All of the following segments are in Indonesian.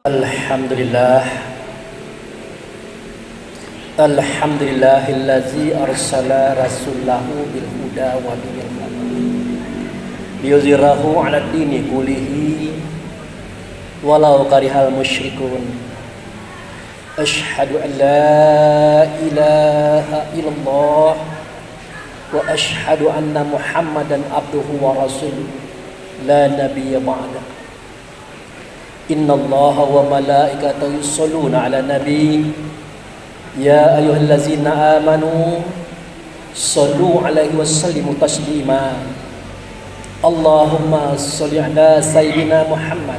Alhamdulillah. Alhamdulillahillazi arsala rasulahu bil huda wa dinil haq liyuzhirahu 'ala dini kullihi walau karihal musyrikun. Asyhadu an la ilaha illallah wa asyhadu anna Muhammadan abduhu wa rasuluh la nabiyya ba'da. Innallaha wa malaikatahu yusholluna 'alan nabi ya ayyuhallazina amanu shallu 'alaihi wa sallimu taslima. Allahumma shalli 'ala sayyidina Muhammad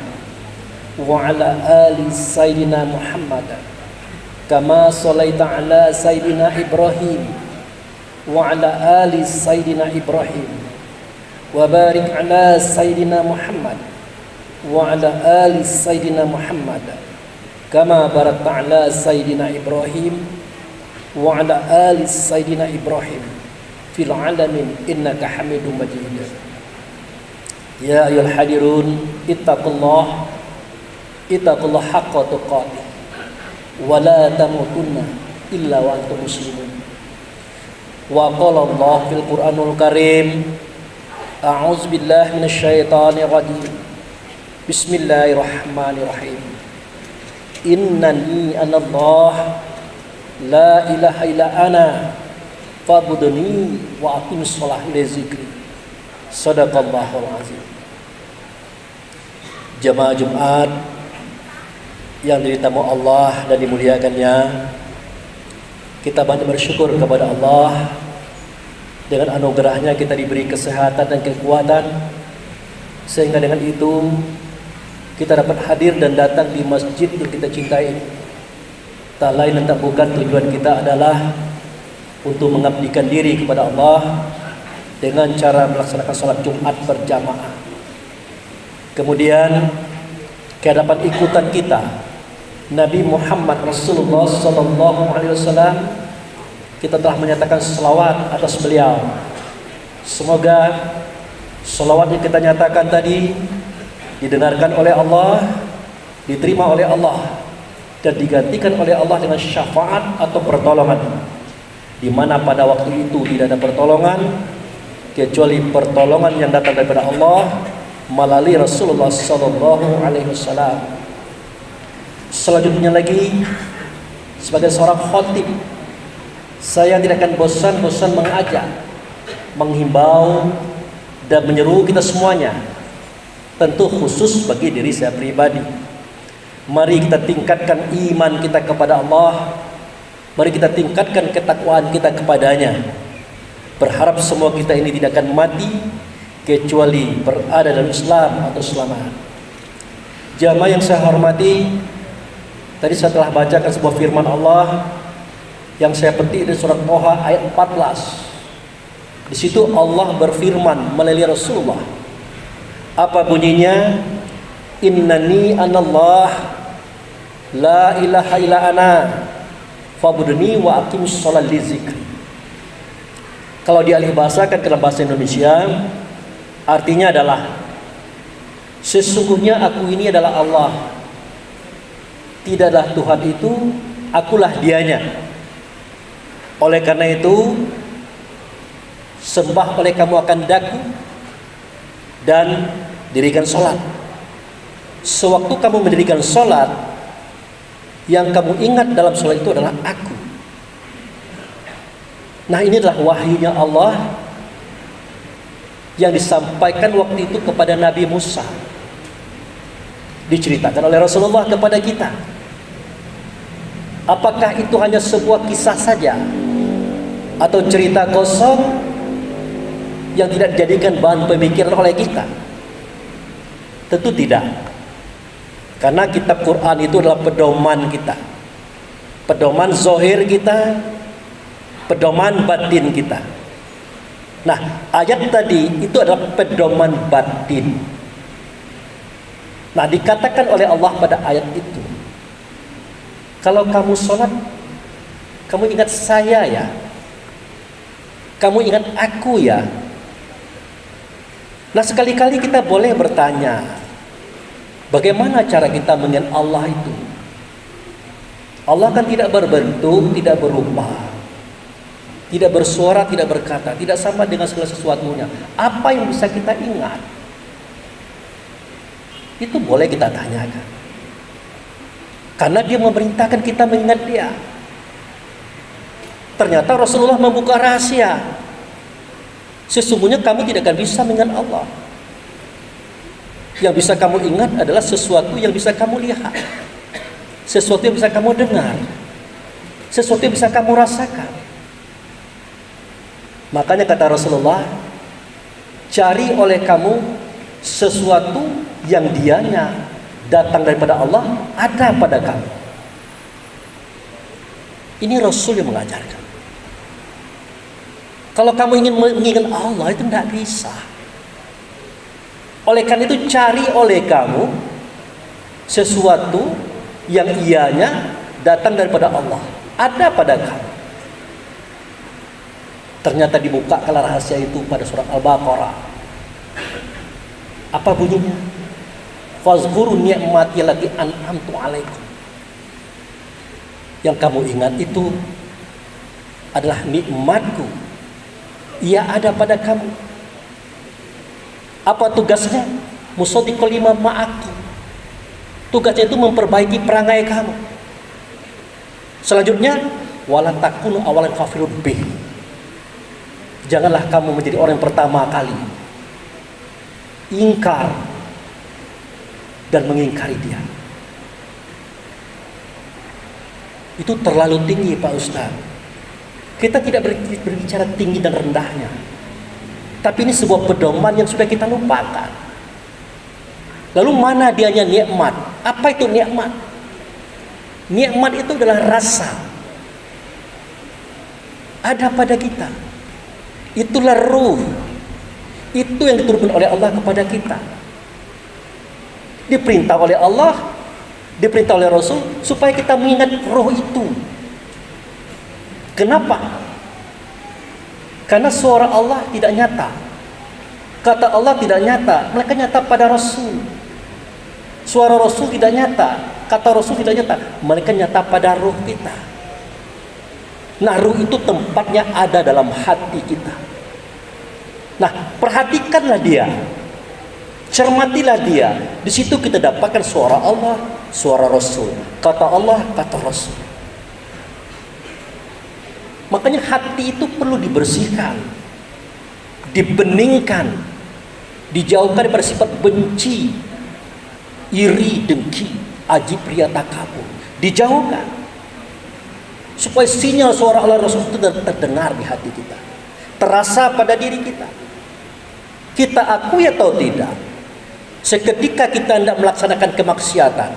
wa 'ala ali sayyidina Muhammad kama shallaita 'ala sayyidina Ibrahim wa 'ala ali sayyidina Ibrahim wa barik 'ala sayyidina Muhammad wa 'ala ali sayyidina Muhammad kama barakta 'ala sayyidina Ibrahim wa 'ala ali sayyidina Ibrahim fil 'alamin innaka Hamidum Majid. Ya ayyuhal hadirun ittaqullah haqqa tuqatih wa la tamutunna illa wa antum muslimun. Wa qala Allah fil Qur'anul Karim, a'udzu billahi minasyaitonir rajim. Bismillahirrahmanirrahim. Innani anallah la ilaha illa ana fa'buduni wa aqimis shalah li dzikri. Shadaqallahul azim. Jamaah Jumat yang dirahmati Allah dan dimuliakannya, kita banyak bersyukur kepada Allah. Dengan anugerahnya kita diberi kesehatan dan kekuatan, sehingga dengan itu kita dapat hadir dan datang di masjid yang kita cintai. Tak lain dan tak bukan tujuan kita adalah untuk mengabdikan diri kepada Allah dengan cara melaksanakan sholat Jumat berjamaah. Kemudian kehadapan ikutan kita Nabi Muhammad Rasulullah SAW, kita telah menyatakan selawat atas beliau. Semoga selawat yang kita nyatakan tadi didengarkan oleh Allah, diterima oleh Allah, dan digantikan oleh Allah dengan syafaat atau pertolongan, di mana pada waktu itu tidak ada pertolongan kecuali pertolongan yang datang daripada Allah melalui Rasulullah SAW. Selanjutnya lagi, sebagai seorang khatib, saya tidak akan bosan-bosan mengajak, menghimbau, dan menyeru kita semuanya, tentu khusus bagi diri saya pribadi. Mari kita tingkatkan iman kita kepada Allah. Mari kita tingkatkan ketakwaan kita kepadanya. Berharap semua kita ini tidak akan mati kecuali berada dalam Islam atau selamat. Jamaah yang saya hormati, tadi saya telah bacakan sebuah firman Allah yang saya petik dari surat Toha ayat 14. Di situ Allah berfirman melalui Rasulullah. Apa bunyinya? Innani anallah la ilaha illa ana fa'budni wa aqimis shalah li dzikri. Kalau dialih bahasakan ke dalam bahasa Indonesia, artinya adalah sesungguhnya aku ini adalah Allah. Tidaklah Tuhan itu, akulah dianya. Oleh karena itu, sembah oleh kamu akan daku dan dirikan sholat. Sewaktu kamu mendirikan sholat, yang kamu ingat dalam sholat itu adalah aku. Nah, ini adalah wahyunya Allah yang disampaikan waktu itu kepada Nabi Musa, diceritakan oleh Rasulullah kepada kita. Apakah itu hanya sebuah kisah saja atau cerita kosong yang tidak dijadikan bahan pemikiran oleh kita? Tentu tidak. Karena kitab Quran itu adalah pedoman kita, pedoman zahir kita, pedoman batin kita. Nah, ayat tadi itu adalah pedoman batin. Nah, dikatakan oleh Allah pada ayat itu, kalau kamu sholat, kamu ingat saya ya, kamu ingat aku ya. Nah, sekali-kali kita boleh bertanya, Bagaimana cara kita mengenal Allah itu? Allah kan tidak berbentuk, tidak berupa, tidak bersuara, tidak berkata, tidak sama dengan segala sesuatunya. Apa yang bisa kita ingat? Itu boleh kita tanyakan. Karena dia memerintahkan kita mengingat dia. Ternyata Rasulullah membuka rahasia. Sesungguhnya kamu tidak akan bisa mengingat Allah. Yang bisa kamu ingat adalah sesuatu yang bisa kamu lihat, sesuatu yang bisa kamu dengar, sesuatu yang bisa kamu rasakan. Makanya kata Rasulullah, cari oleh kamu sesuatu yang dianya datang daripada Allah, ada pada kamu. Ini Rasul yang mengajarkan. Kalau kamu ingin mengingat Allah, itu tidak bisa. Oleh karena itu, cari oleh kamu sesuatu yang ianya datang daripada Allah, ada pada kamu. Ternyata dibukakan rahasia itu pada surat Al-Baqarah. Apa bunyinya? Fazkuru ni'mati allati an'amtu 'alaikum. Yang kamu ingat itu adalah nikmatku. Ia ada pada kamu. Apa tugasnya? Musaddiqul lima ma'akum. Tugasnya itu memperbaiki perangai kamu. Selanjutnya, wala takunu awalan kafirun bih. Janganlah kamu menjadi orang yang pertama kali ingkar dan mengingkari dia. Itu terlalu tinggi, Pak Ustaz. Kita tidak berbicara tinggi dan rendahnya, tapi ini sebuah pedoman yang sudah kita lupakan. Lalu mana dianya nikmat? Apa itu nikmat? Nikmat itu adalah rasa. Ada pada kita. Itulah ruh. Itu yang diturunkan oleh Allah kepada kita. Diperintah oleh Allah, diperintah oleh Rasul supaya kita mengingat ruh itu. Kenapa? Karena suara Allah tidak nyata, kata Allah tidak nyata, mereka nyata pada Rasul. Suara Rasul tidak nyata, kata Rasul tidak nyata, mereka nyata pada ruh kita. Nah, ruh itu tempatnya ada dalam hati kita. Nah, perhatikanlah dia, cermatilah dia. Di situ kita dapatkan suara Allah, suara Rasul, kata Allah, kata Rasul. Makanya hati itu perlu dibersihkan, dibeningkan, dijauhkan daripada sifat benci, iri, dengki, ajib, riya, takabur. Dijauhkan supaya sinyal suara Allah Rasul itu terdengar di hati kita, terasa pada diri kita. Kita akui atau tidak, seketika kita hendak melaksanakan kemaksiatan,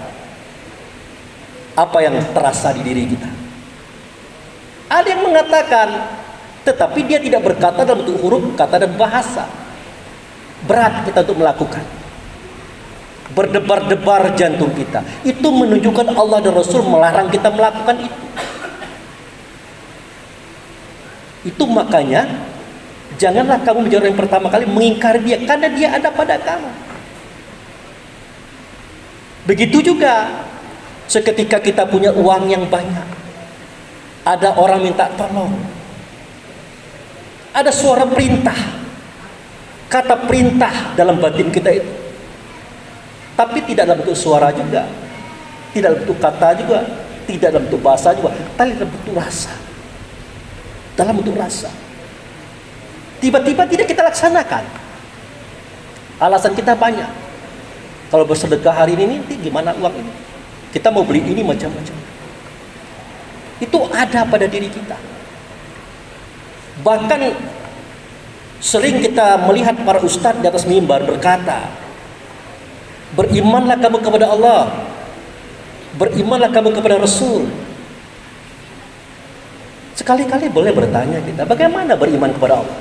apa yang terasa di diri kita? Ada yang mengatakan, tetapi dia tidak berkata dalam bentuk huruf, kata dan bahasa. Berat kita untuk melakukan. Berdebar-debar jantung kita. Itu menunjukkan Allah dan Rasul melarang kita melakukan itu. Itu makanya, janganlah kamu menjadi orang yang pertama kali mengingkari dia, karena dia ada pada kamu. Begitu juga, seketika kita punya uang yang banyak, ada orang minta tolong, ada suara perintah, kata perintah dalam batin kita itu, tapi tidak dalam bentuk suara juga, tidak dalam bentuk kata juga, tidak dalam bentuk bahasa juga, tapi dalam bentuk rasa. Dalam bentuk rasa. Tiba-tiba tidak kita laksanakan. Alasan kita banyak. Kalau bersedekah hari ini, nanti gimana uang ini? Kita mau beli ini macam-macam. Itu ada pada diri kita. Bahkan sering kita melihat para ustadz di atas mimbar berkata, berimanlah kamu kepada Allah, berimanlah kamu kepada Rasul. Sekali-kali boleh bertanya kita, bagaimana beriman kepada Allah?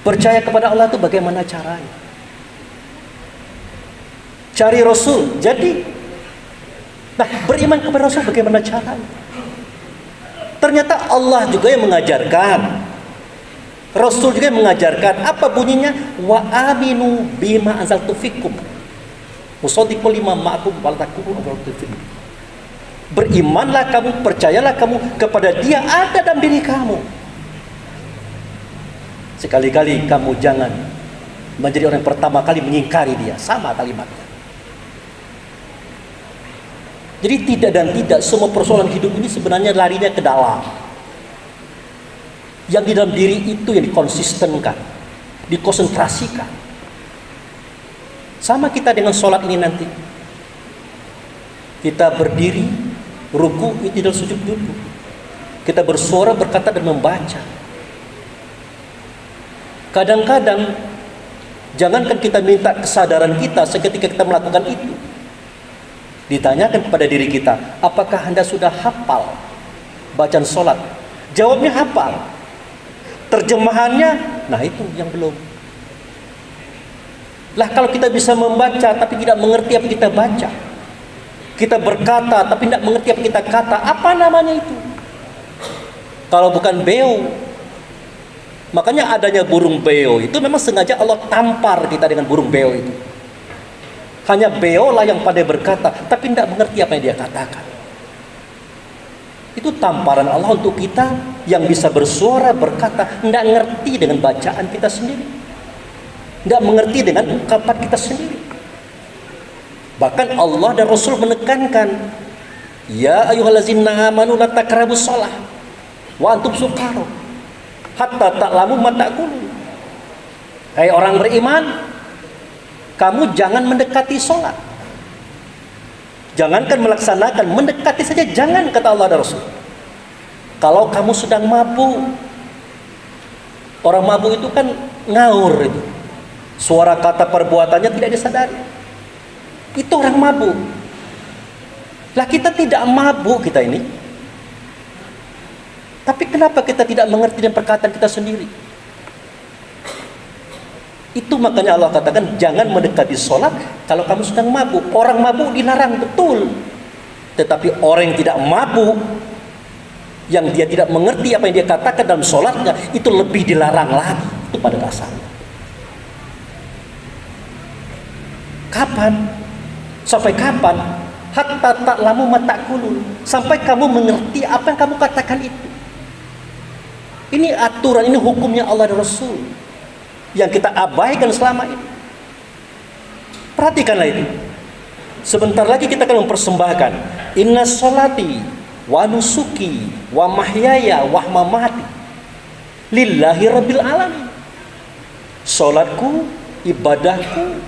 Percaya kepada Allah itu bagaimana caranya? Cari Rasul, jadi. Nah, beriman kepada Rasul bagaimana caranya? Ternyata Allah juga yang mengajarkan, Rasul juga yang mengajarkan. Apa bunyinya? Wa aminu bima anzaltu fikum. Musaddiqul lima ma'akum wal takunu awwal kafir. Berimanlah kamu, percayalah kamu kepada Dia ada dalam diri kamu. Sekali-kali kamu jangan menjadi orang yang pertama kali mengingkari Dia. Sama kalimatnya. Jadi tidak dan tidak, semua persoalan hidup ini sebenarnya larinya ke dalam. Yang di dalam diri itu yang dikonsistenkan, dikonsentrasikan. Sama kita dengan sholat ini nanti. Kita berdiri, ruku, i'tidal, sujud, duduk. Kita bersuara, berkata dan membaca. Kadang-kadang jangankan kita minta kesadaran kita seketika kita melakukan itu. Ditanyakan kepada diri kita, apakah Anda sudah hafal bacaan sholat? Jawabnya hafal. Terjemahannya, nah itu yang belum. Lah kalau kita bisa membaca tapi tidak mengerti apa kita baca, kita berkata tapi tidak mengerti apa kita kata, apa namanya itu? Kalau bukan beo. Makanya adanya burung beo itu memang sengaja Allah tampar kita dengan burung beo itu. Hanya beo lah yang pandai berkata tapi tidak mengerti apa yang dia katakan. Itu tamparan Allah untuk kita yang bisa bersuara, berkata, tidak ngerti dengan bacaan kita sendiri, tidak mengerti dengan ungkapan kita sendiri. Bahkan Allah dan Rasul menekankan, ya ayyuhallazina amanu la taqrabus shalah wa antum sukara hatta ta'lamu ma ta'kulun. Hai orang beriman, kamu jangan mendekati sholat. Jangankan melaksanakan, mendekati saja jangan, kata Allah dan Rasul. Kalau kamu sedang mabuk, orang mabuk itu kan ngaur itu. Suara kata perbuatannya tidak disadari. Itu orang mabuk. Lah kita tidak mabuk kita ini. Tapi kenapa kita tidak mengerti dan perkataan kita sendiri? Itu makanya Allah katakan jangan mendekati sholat kalau kamu sedang mabuk. Orang mabuk dilarang betul. Tetapi orang yang tidak mabuk, yang dia tidak mengerti apa yang dia katakan dalam sholatnya, itu lebih dilarang lagi. Itu pada dasarnya. Kapan? Sampai kapan? Hatta ta'lamu ma ta'kulun. Sampai kamu mengerti apa yang kamu katakan itu. Ini aturan, ini hukumnya Allah dan Rasul yang kita abaikan selama ini. Perhatikanlah itu. Sebentar lagi kita akan mempersembahkan inna sholati wa nusuki wa mahyaya wa mamati lillahi rabbil alamin. Salatku, ibadahku,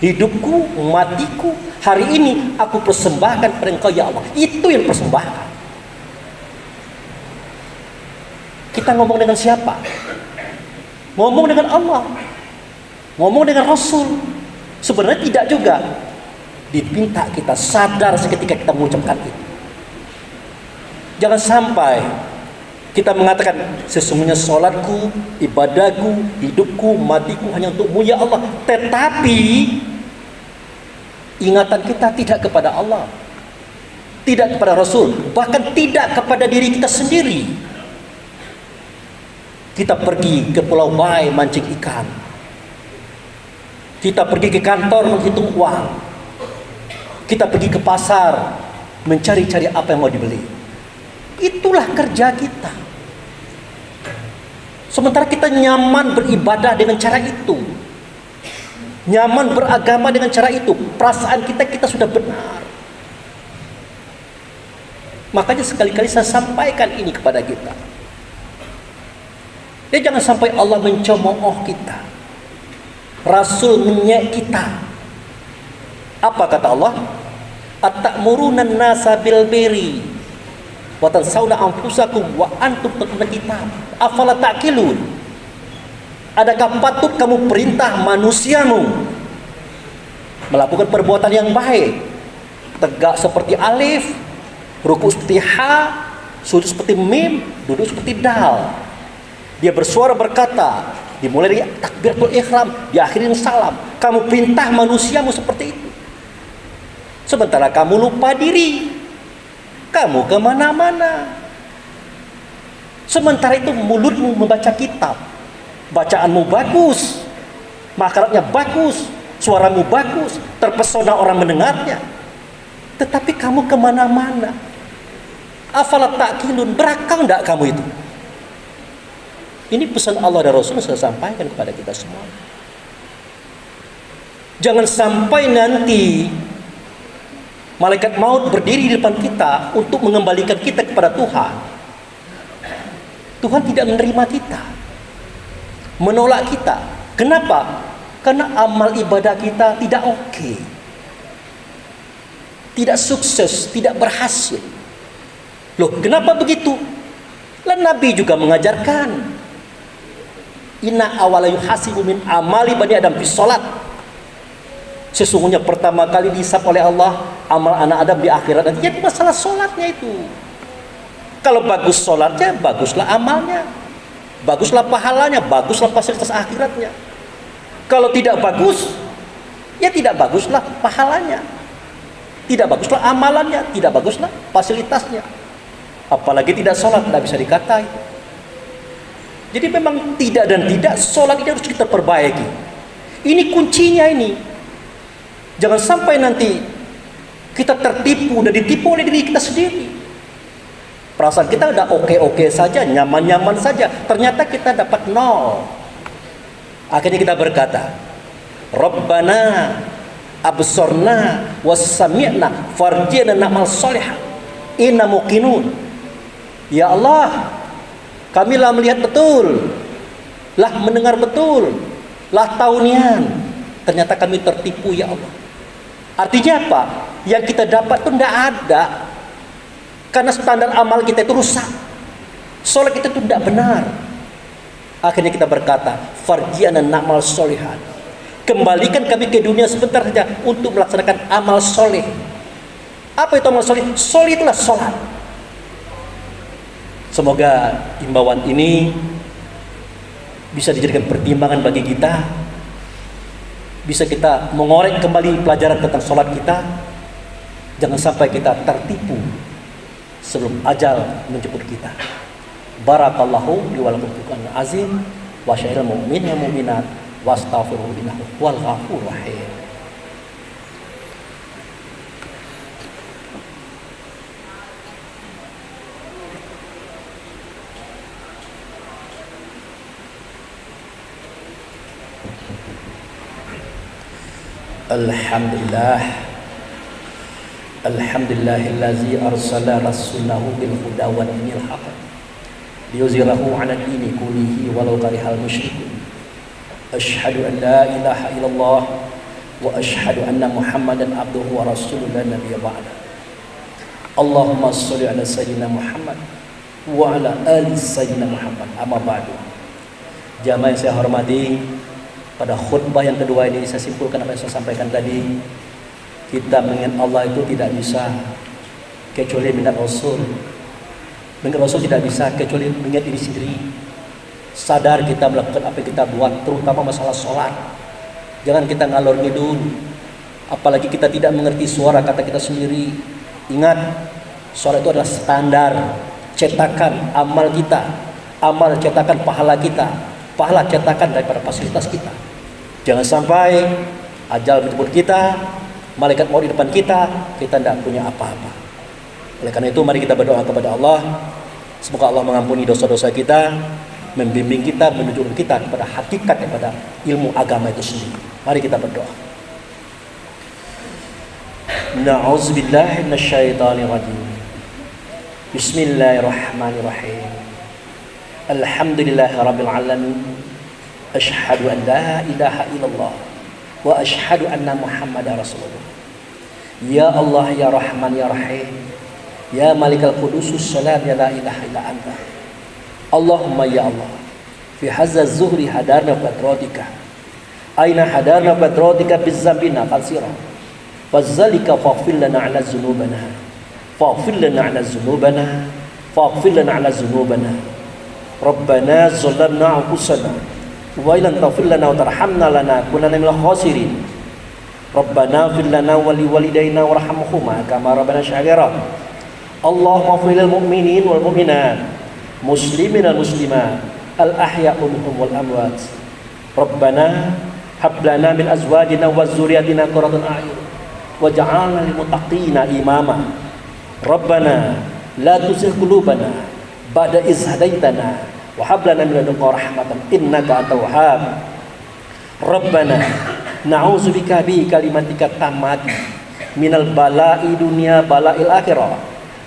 hidupku, matiku, hari ini aku persembahkan kepada Engkau ya Allah. Itu yang persembahkan. Kita ngomong dengan siapa? Ngomong dengan Allah, ngomong dengan Rasul. Sebenarnya tidak juga. Dipinta kita sadar seketika kita mengucapkan itu. Jangan sampai kita mengatakan sesungguhnya sholatku, ibadahku, hidupku, matiku hanya untukmu ya Allah. Tetapi ingatan kita tidak kepada Allah, tidak kepada Rasul, bahkan tidak kepada diri kita sendiri. Kita pergi ke Pulau Bai mancing ikan. Kita pergi ke kantor menghitung uang. Kita pergi ke pasar mencari-cari apa yang mau dibeli. Itulah kerja kita. Sementara kita nyaman beribadah dengan cara itu, nyaman beragama dengan cara itu, perasaan kita sudah benar. Makanya sekali-kali saya sampaikan ini kepada kita. Ya jangan sampai Allah mencemooh kita, Rasul menyek kita. Apa kata Allah? At-ta'muruna an-nasa bil birri wa tansawna anfusakum wa antum tatluna kitab. Afala ta'qilun? Adakah patut kamu perintah manusiamu melakukan perbuatan yang baik, tegak seperti alif, ruku seperti ha, sujud seperti mim, duduk seperti dal. Dia bersuara berkata, dimulai dari takbiratul ihram, diakhirin salam. Kamu perintah manusiamu seperti itu. Sementara kamu lupa diri, kamu kemana-mana. Sementara itu mulutmu membaca kitab, bacaanmu bagus, makaratnya bagus, suaramu bagus, terpesona orang mendengarnya. Tetapi kamu kemana-mana. Afala ta'qilun, berakal enggak kamu itu? Ini pesan Allah dan Rasul saya sampaikan kepada kita semua. Jangan sampai nanti malaikat maut berdiri di depan kita untuk mengembalikan kita kepada Tuhan. Tuhan tidak menerima kita, menolak kita. Kenapa? Karena amal ibadah kita tidak oke, tidak sukses, tidak berhasil. Loh, kenapa begitu? Lah Nabi juga mengajarkan, inna awala yuhasibu min amali bani Adam fi salat. Sesungguhnya pertama kali dihisab oleh Allah amal anak Adam di akhirat. Dan jadi masalah solatnya itu. Kalau bagus solatnya, baguslah amalnya, baguslah pahalanya, baguslah fasilitas akhiratnya. Kalau tidak bagus, ya tidak baguslah pahalanya, tidak baguslah amalannya, tidak baguslah fasilitasnya. Apalagi tidak solat, tidak bisa dikatai. Jadi memang tidak dan tidak, sholat ini harus kita perbaiki. Ini kuncinya ini. Jangan sampai nanti kita tertipu dan ditipu oleh diri kita sendiri. Perasaan kita udah oke-oke saja, nyaman-nyaman saja. Ternyata kita dapat nol. Akhirnya kita berkata, Rabbana absorna wassami'na farjina na'mal solihah inna muqinun. Ya Allah, kami lah melihat betul, lah mendengar betul, lah taunian. Ternyata kami tertipu ya Allah. Artinya apa? Yang kita dapat itu tidak ada. Karena standar amal kita itu rusak. Sholat kita itu tidak benar. Akhirnya kita berkata, farji'ana na'mal solihan. Kembalikan kami ke dunia sebentar saja untuk melaksanakan amal soleh. Apa itu amal soleh? Soleh itulah sholat. Semoga himbauan ini bisa dijadikan pertimbangan bagi kita, bisa kita mengorek kembali pelajaran tentang sholat kita. Jangan sampai kita tertipu sebelum ajal menjemput kita. Barakallahu li wa lakum fil Qur'anil azim wa syairil mu'minin wal mu'minat wastaghfiruhu innahu huwal ghafurur rahim. Alhamdulillahillazi arsala rasulahu bil huda wa dinil haqq liyuzhirahu 'ala dini kullihi walau karihal musyrikun. Asyhadu an la ilaha illallah wa asyhadu anna Muhammadan abduhu wa rasuluhu la nabiyya ba'da. Allahumma shalli 'ala sayyidina Muhammad wa 'ala ali sayyidina Muhammad. Amma ba'du. Jamaah yang saya hormati, pada khutbah yang kedua ini saya simpulkan apa yang saya sampaikan tadi. Kita mengingat Allah itu tidak bisa kecuali mengingat Rasul. Mengingat Rasul tidak bisa kecuali mengingat diri sendiri. Sadar kita melakukan apa yang kita buat, terutama masalah sholat. Jangan kita ngalor ngidul. Apalagi kita tidak mengerti suara kata kita sendiri. Ingat, sholat itu adalah standar cetakan amal kita. Amal cetakan pahala kita. Pahala cetakan daripada fasilitas kita. Jangan sampai ajal menjemput kita, malaikat mau di depan kita tidak punya apa-apa. Oleh karena itu mari kita berdoa kepada Allah. Semoga Allah mengampuni dosa-dosa kita, membimbing kita, menunjukkan kita kepada hakikat daripada ilmu agama itu sendiri. Mari kita berdoa. Na'udzubillahi minasyaitonirrajim. Bismillahirrahmanirrahim. Alhamdulillahirabbil alamin. Asyhadu an la ilaha illallah wa asyhadu anna Muhammadar Rasulullah. Ya Allah ya Rahman ya Rahim. Ya Malikal Qudusus Salam ya la ilaha illa anta. Allahumma ya Allah, fi hadza zuhri hadarna fatratika. Aina hadarna fatratika bizzambina qasira. Fazalika faghfir lana ala dzunubana. Faghfir lana ala dzunubana. Faghfir lana ala dzunubana. Rabbana zalamna anfusana wa illam taghfir lana wa tarhamna lanakunanna minal khasirin. Rabbana ighfir lana wa liwalidayna warhamhuma kama rabbana syaghira. Allahumma ighfir lil mu'minin wal mu'minat, muslimin wal muslimat, al ahya'u minhum wal amwat. Rabbana hablana min azwajina wa dzurriyyatina qurrata a'yun waj'alna lil muttaqina imama. Rabbana la tuzigh qulubana ba'da idh hadaitana wa hab lana min ladunka rahmatan innaka antal wahhab. Rabbana na'udzubika bi kalimatika tammati minal bala'i dunya bala'il akhirah,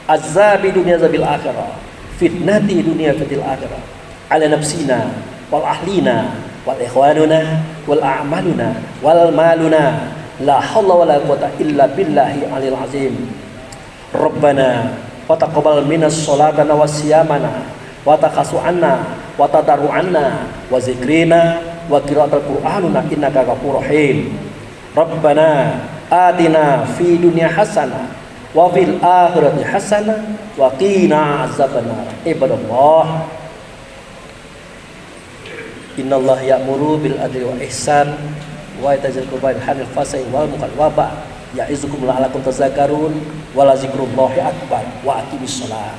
azabi dunya azabil akhirah, fitnati dunya fitnil akhirah, ala nafsina wal ahlina wal ikhwanuna wal a'maluna wal maluna la haula wala quwata illa billahi alil azim. Rabbana wa taqabbal minas sholatana wa siyamana wa takasu'anna wa tadarru'anna wa zikrina wa qiraatal qur'anuna innaka ghafurur rahim. Rabbana atina fi dunya hasanah wa fil akhirati hasanah wa qina azabannar. Ibadallah, innallaha ya'muru bil adli wa ihsan wa ita'i dzil qurba wal hanil fasai wal munkar wa ba ya'izukum la'allakum tadhakkarun wa la zikrullahi akbar wa aqimis shalah.